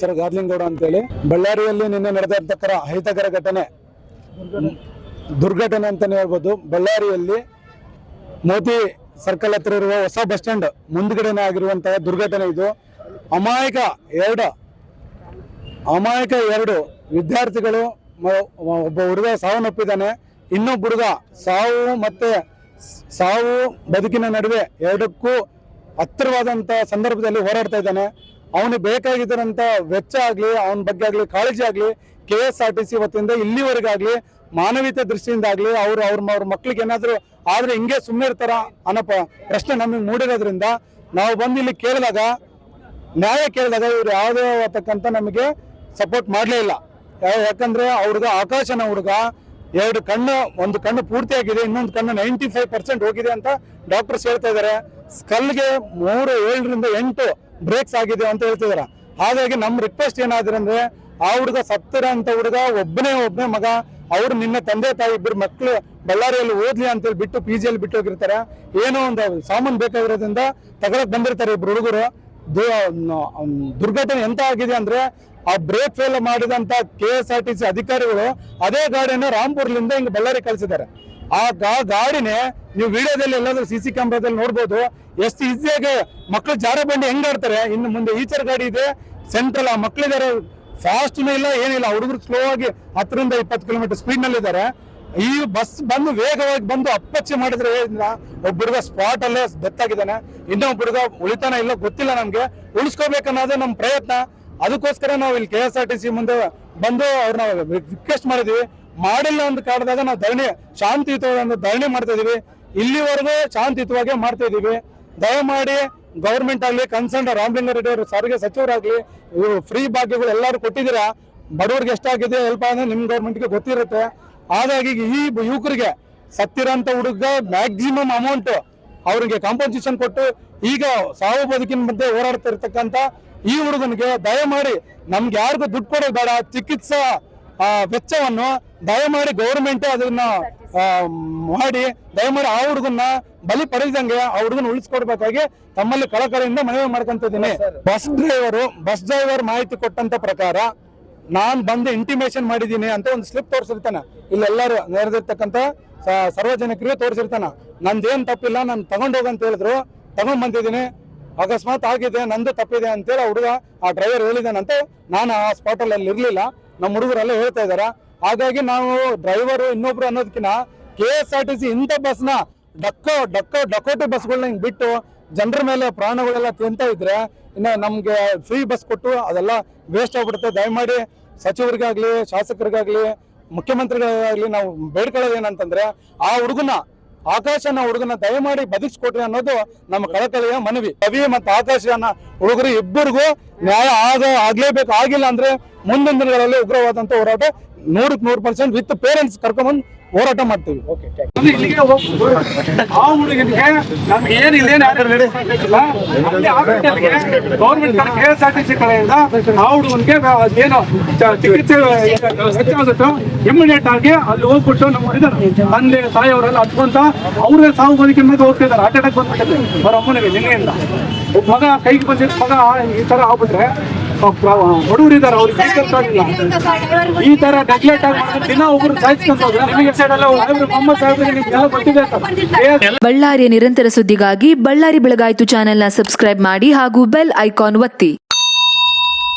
Sir ಗಾರ್ಲಿಂಗೌಡ ಅಂತೇಳಿ ಬಳ್ಳಾರಿಯಲ್ಲಿ ನಿನ್ನೆ ನಡೆದಿರ್ತಕ್ಕಂಥ ಅಹಿತಕರ ದುರ್ಘಟನೆ ಅಂತಾನೆ ಹೇಳ್ಬೋದು. ಬಳ್ಳಾರಿಯಲ್ಲಿ ಮೋದಿ ಸರ್ಕಲ್ ಹತ್ರ ಇರುವ ಹೊಸ ಬಸ್ ಸ್ಟ್ಯಾಂಡ್ ಮುಂದ್ಗಡೆನೆ ಆಗಿರುವಂತಹ ದುರ್ಘಟನೆ ಇದು. ಅಮಾಯಕ ಎರಡು ವಿದ್ಯಾರ್ಥಿಗಳು, ಒಬ್ಬ ಹುಡುಗ ಸಾವನ್ನಪ್ಪಿದ್ದಾನೆ, ಇನ್ನೊಬ್ಬ ಹುಡುಗ ಸಾವು ಬದುಕಿನ ನಡುವೆ ಎರಡಕ್ಕೂ ಹತ್ತಿರವಾದಂತ ಸಂದರ್ಭದಲ್ಲಿ ಹೋರಾಡ್ತಾ ಇದ್ದಾನೆ. ಅವನಿಗೆ ಬೇಕಾಗಿದ್ದಂತ ವೆಚ್ಚ ಆಗ್ಲಿ, ಅವನ ಬಗ್ಗೆ ಆಗ್ಲಿ, ಕಾಳಜಿ ಆಗ್ಲಿ KSRTC ವತಿಯಿಂದ ಇಲ್ಲಿವರೆಗಾಗ್ಲಿ ಮಾನವೀಯತೆ ದೃಷ್ಟಿಯಿಂದ ಆಗ್ಲಿ ಅವ್ರ ಮಕ್ಳಿಗೆ ಏನಾದ್ರು ಆದ್ರೆ ಹಿಂಗೆ ಸುಮ್ಮನೆ ಇರ್ತಾರ ಅನ್ನೋ ಪ್ರಶ್ನೆ ನಮಗೆ ಮೂಡಿರೋದ್ರಿಂದ ನಾವು ಬಂದು ಇಲ್ಲಿ ನ್ಯಾಯ ಕೇಳಿದಾಗ ಇವ್ರು ಯಾವುದೇ ಅಂತಕ್ಕಂಥ ನಮಗೆ ಸಪೋರ್ಟ್ ಮಾಡಲೇ ಇಲ್ಲ. ಯಾಕಂದ್ರೆ ಆಕಾಶನ ಹುಡುಗ ಒಂದು ಕಣ್ಣು ಪೂರ್ತಿಯಾಗಿದೆ, ಇನ್ನೊಂದು ಕಣ್ಣು 95% ಹೋಗಿದೆ ಅಂತ ಡಾಕ್ಟರ್ಸ್ ಹೇಳ್ತಾ ಇದಾರೆ. ಸ್ಕಲ್ಗೆ 7 ರಿಂದ 8 ಬ್ರೇಕ್ಸ್ ಆಗಿದೆ ಅಂತ ಹೇಳ್ತಿದಾರೆ. ಹಾಗಾಗಿ ನಮ್ಮ ರಿಕ್ವೆಸ್ಟ್ ಏನಾದ್ರೆ ಅಂದ್ರೆ ಆ ಹುಡುಗ ಸತ್ತಿರೋಂಥ ಹುಡುಗ ಒಬ್ಬನೇ ಮಗ, ಅವ್ರು ನಿನ್ನೆ ತಂದೆ ತಾಯಿ ಇಬ್ಬರು ಮಕ್ಕಳು ಬಳ್ಳಾರಿಯಲ್ಲಿ ಓದ್ಲಿ ಅಂತೇಳಿ ಬಿಟ್ಟು PGಯಲ್ಲಿ ಬಿಟ್ಟು ಹೋಗಿರ್ತಾರೆ. ಏನೋ ಒಂದು ಸಾಮಾನು ಬೇಕಾಗಿರೋದ್ರಿಂದ ತಗೊಳಕ್ ಬಂದಿರ್ತಾರೆ ಇಬ್ರು ಹುಡುಗರು. ದುರ್ಘಟನೆ ಎಂತ ಆಗಿದೆ ಅಂದ್ರೆ ಆ ಬ್ರೇಕ್ ಫೇಲ್ ಮಾಡಿದಂತ KSRTC ಅಧಿಕಾರಿಗಳು ಅದೇ ಗಾಡಿಯನ್ನು ರಾಂಪುರ್ಲಿಂದ ಹಿಂಗ್ ಬಳ್ಳಾರಿ ಕಳಿಸಿದ್ದಾರೆ. ಆ ಗಾಡಿನೇ ನೀವು ವಿಡಿಯೋದಲ್ಲಿ ಎಲ್ಲಾದ್ರೂ CC ಕ್ಯಾಮ್ರಾದಲ್ಲಿ ನೋಡ್ಬೋದು. ಎಷ್ಟು ಈಸಿಯಾಗಿ ಮಕ್ಕಳು ಜಾರ ಬಂಡಿ ಹೆಂಗ್ ಆಡ್ತಾರೆ. ಇನ್ನು ಮುಂದೆ ಈಚರ್ ಗಾಡಿ ಇದೆ, ಸೆಂಟ್ರಲ್ ಆ ಮಕ್ಕಳಿದ್ದಾರೆ, ಫಾಸ್ಟ್ನೂ ಇಲ್ಲ ಏನಿಲ್ಲ, ಹುಡುಗರು ಸ್ಲೋ ಆಗಿ 10 ರಿಂದ 20 ಕಿಲೋಮೀಟರ್ ಸ್ಪೀಡ್ ನಲ್ಲಿ ಇದ್ದಾರೆ. ಈ ಬಸ್ ಬಂದು ವೇಗವಾಗಿ ಬಂದು ಅಪ್ಪಚ್ಚಿ ಮಾಡಿದ್ರೆ ಒಬ್ಬ ಹುಡುಗ ಸ್ಪಾಟ್ ಅಲ್ಲೇ ಡೆತ್ ಆಗಿದ್ದಾನೆ, ಇನ್ನೊಬ್ಬ ಹುಡುಗ ಉಳಿತಾನ ಇಲ್ಲ ಗೊತ್ತಿಲ್ಲ. ನಮ್ಗೆ ಉಳಿಸ್ಕೋಬೇಕನ್ನೋದೇ ನಮ್ಮ ಪ್ರಯತ್ನ. ಅದಕ್ಕೋಸ್ಕರ ನಾವು ಇಲ್ಲಿ KSRTC ಮುಂದೆ ಬಂದು ಅವ್ರನ್ನ ರಿಕ್ವೆಸ್ಟ್ ಮಾಡಿದೀವಿ. ಮಾಡಿಲ್ಲ ಅಂತ ಕಾರಣದಾಗ ನಾವು ಶಾಂತಿಯುತವಾದ ಧರಣಿ ಮಾಡ್ತಾ ಇದೀವಿ. ಇಲ್ಲಿವರೆಗೂ ಶಾಂತಿಯುತವಾಗಿ ಮಾಡ್ತಾ ಇದೀವಿ. ದಯಮಾಡಿ ಗೌರ್ಮೆಂಟ್ ಆಗ್ಲಿ, ಕನ್ಸರ್ನ್ ರಾಮಲಿಂಗಾರೆಡ್ಡಿ ಅವರು ಸಾರಿಗೆ ಸಚಿವರಾಗ್ಲಿ, ಇವರು ಫ್ರೀ ಭಾಗ್ಯಗಳು ಎಲ್ಲರೂ ಕೊಟ್ಟಿದ್ದೀರಾ. ಬಡವರಿಗೆ ಎಷ್ಟಾಗಿದೆ ಹೆಲ್ಪ್ ಅಂದ್ರೆ ನಿಮ್ ಗೌರ್ಮೆಂಟ್ಗೆ ಗೊತ್ತಿರುತ್ತೆ. ಹಾಗಾಗಿ ಈ ಯುವಕರಿಗೆ ಸತ್ತಿರೋಂಥ ಹುಡುಗ ಮ್ಯಾಕ್ಸಿಮಮ್ ಅಮೌಂಟ್ ಅವ್ರಿಗೆ ಕಾಂಪನ್ಸೇಷನ್ ಕೊಟ್ಟು ಈಗ ಸಾವು ಬದುಕಿನ ಮಧ್ಯೆ ಹೋರಾಡ್ತಾ ಇರ್ತಕ್ಕಂಥ ಈ ಹುಡುಗನಿಗೆ ದಯಮಾಡಿ ನಮ್ಗೆ ಯಾರಿಗೂ ದುಡ್ಡು ಕೊಡೋದು ಬೇಡ, ಚಿಕಿತ್ಸಾ ವೆಚ್ಚವನ್ನು ದಯಮಾಡಿ ಗೌರ್ಮೆಂಟ್ ಅದನ್ನ ಮಾಡಿ ದಯಮಾಡಿ ಆ ಹುಡುಗನ್ನ ಬಲಿ ಪಡೆದಂಗೆ ಆ ಹುಡುಗನ ಉಳಿಸ್ಕೊಡ್ಬೇಕಾಗಿ ತಮ್ಮಲ್ಲಿ ಕಳಕಳಿಯಿಂದ ಮನವಿ ಮಾಡ್ಕೊಂತ ಇದ್ದೀನಿ. ಬಸ್ ಡ್ರೈವರ್ ಮಾಹಿತಿ ಕೊಟ್ಟಂತ ಪ್ರಕಾರ ನಾನ್ ಬಂದು ಇಂಟಿಮೇಷನ್ ಮಾಡಿದ್ದೀನಿ ಅಂತ ಒಂದು ಸ್ಲಿಪ್ ತೋರಿಸಿರ್ತಾನೆ. ಇಲ್ಲೆಲ್ಲರೂ ನೆರೆದಿರ್ತಕ್ಕಂಥ ಸಾರ್ವಜನಿಕರಿಗೆ ತೋರಿಸಿರ್ತಾನ. ನಂದೇನ್ ತಪ್ಪಿಲ್ಲ, ನಾನು ತಗೊಂಡೋಗಂತ ಹೇಳಿದ್ರು, ತಗೊಂಡ್ ಬಂದಿದ್ದೀನಿ. ಅಕಸ್ಮಾತ್ ಆಗಿದೆ, ನಂದು ತಪ್ಪಿದೆ ಅಂತೇಳಿ ಹುಡುಗ ಆ ಡ್ರೈವರ್ ಹೇಳಿದಾನಂತೆ. ನಾನು ಆ ಸ್ಪಾಟ್ ಅಲ್ಲಿ ಇರ್ಲಿಲ್ಲ, ನಮ್ಮ ಹುಡುಗರೆಲ್ಲ ಹೇಳ್ತಾ ಇದಾರ. ಹಾಗಾಗಿ ನಾವು ಡ್ರೈವರು ಇನ್ನೊಬ್ರು ಅನ್ನೋದಕ್ಕಿಂತ KSRTC ಇಂಥ ಬಸ್ನ ಡಕೋಟಿ ಬಸ್ಗಳನ್ನ ಹಿಂಗ್ ಬಿಟ್ಟು ಜನರ ಮೇಲೆ ಪ್ರಾಣಗಳೆಲ್ಲ ತಿಂತ ಇದ್ರೆ ಇನ್ನು ನಮ್ಗೆ ಫ್ರೀ ಬಸ್ ಕೊಟ್ಟು ಅದೆಲ್ಲ ವೇಸ್ಟ್ ಆಗ್ಬಿಡುತ್ತೆ. ದಯಮಾಡಿ ಸಚಿವರಿಗಾಗ್ಲಿ, ಶಾಸಕರಿಗಾಗ್ಲಿ, ಮುಖ್ಯಮಂತ್ರಿಗಳಿಗಾಗ್ಲಿ ನಾವು ಬೇಡ್ಕೊಳ್ಳೋದೇನಂತಂದ್ರೆ ಆ ಆಕಾಶನ ಹುಡುಗನ ದಯಮಾಡಿ ಬದುಕಿಸ್ಕೊಟ್ರಿ ಅನ್ನೋದು ನಮ್ಮ ಕಳಕಳಿಯ ಮನವಿ. ರವಿ ಮತ್ತು ಆಕಾಶನ ಹುಡುಗರು ಇಬ್ಬರಿಗೂ ನ್ಯಾಯ ಆಗ್ಲೇಬೇಕು. ಆಗಿಲ್ಲ ಅಂದ್ರೆ ಮುಂದಿನ ದಿನಗಳಲ್ಲಿ ಉಗ್ರವಾದಂತ ಹೋರಾಟ 100% ವಿತ್ ಪೇರೆಂಟ್ಸ್ ಕರ್ಕೊಂಡ್ಬಂದು ಹೋರಾಟ ಮಾಡ್ತೀವಿ. ಆ ಹುಡುಗನಿಗೆ ನಮ್ಗೆ ಏನಿಲ್ಲ ಗೌರ್ಮೆಂಟ್ KSRTC ಕಡೆಯಿಂದ ಆ ಹುಡುಗನಿಗೆ ಏನು ಚಿಕಿತ್ಸೆ ಇಮಿಡಿಯೇಟ್ ಆಗಿ ಅಲ್ಲಿ ಹೋಗ್ಬಿಟ್ಟು ನಮ್ಮ ತಂದೆ ತಾಯಿಯವರೆಲ್ಲ ಹತ್ಕೊಂತ ಅವ್ರಿಗೆ ಸಾವು ಬದುಕಿನ ಮೇಲೆ ಹೋಗ್ತಿದ್ದಾರೆ. ಹಾರ್ಟ್ ಅಟ್ಯಾಕ್ ಬಂದ್ಬಿಟ್ಟಿದೆ ಅವ್ರ ಅಮ್ಮನಿಗೆ ನಿನ್ನೆಯಿಂದ. ಮಗ ಕೈಗೆ ಬಂದಿದ್ದ ಮಗ ಈ ತರ ಆಗ್ಬಿಟ್ರೆ ಬಡವರು ಇದ್ದಾರೆ, ಅವ್ರಿಗೆ ಕೈ ಕರ್ಕೊಂಡಿಲ್ಲ. ಈ ತರ ನೆಗ್ಲೆಕ್ಟ್ ಆಗಿ ದಿನ ಒಬ್ರು ಸಾಯಿಸ್ಕೊಂತ ಹೋದ್ರೆ ನಿಮಗೆ ಮೊಹಮ್ಮದ್ ಸಾಹೇಬ್ರಿಗೆ ಎಲ್ಲ ಗೊತ್ತಿದೆ. ಬಳ್ಳಾರಿಯ ನಿರಂತರ ಸುದ್ದಿಗಾಗಿ ಬಳ್ಳಾರಿ ಬೆಳಗಾಯಿತು ಚಾನೆಲ್ನ ಸಬ್ಸ್ಕ್ರೈಬ್ ಮಾಡಿ ಹಾಗೂ ಬೆಲ್ ಐಕಾನ್ ಒತ್ತಿ.